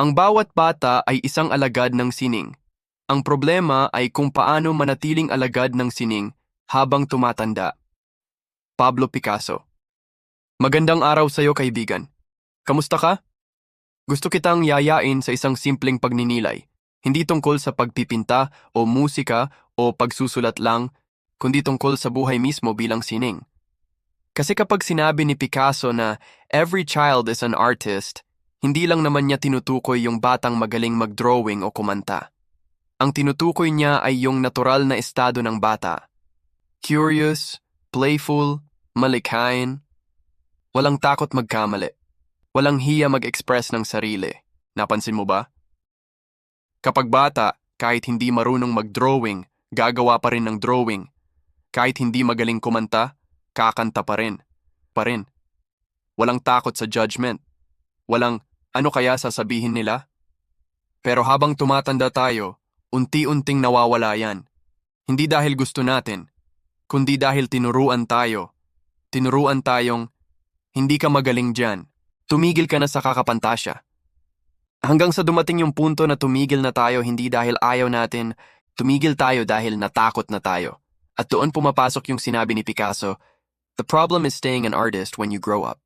Ang bawat bata ay isang alagad ng sining. Ang problema ay kung paano manatiling alagad ng sining habang tumatanda. Pablo Picasso. Magandang araw sa iyo, kaibigan. Kamusta ka? Gusto kitang yayain sa isang simpleng pagninilay. Hindi tungkol sa pagpipinta o musika o pagsusulat lang, kundi tungkol sa buhay mismo bilang sining. Kasi kapag sinabi ni Picasso na every child is an artist, hindi lang naman niya tinutukoy yung batang magaling mag-drawing o kumanta. Ang tinutukoy niya ay yung natural na estado ng bata. Curious, playful, malikhain, walang takot magkamali. Walang hiya mag-express ng sarili. Napansin mo ba? Kapag bata, kahit hindi marunong mag-drawing, gagawa pa rin ng drawing. Kahit hindi magaling kumanta, kakanta pa rin. Walang takot sa judgment. Walang, ano kaya sasabihin nila? Pero habang tumatanda tayo, unti-unting nawawala yan. Hindi dahil gusto natin, kundi dahil tinuruan tayo. Tinuruan tayong, hindi ka magaling dyan. Tumigil ka na sa kakapantasya. Hanggang sa dumating yung punto na tumigil na tayo hindi dahil ayaw natin, tumigil tayo dahil natakot na tayo. At doon pumapasok yung sinabi ni Picasso, "The problem is staying an artist when you grow up."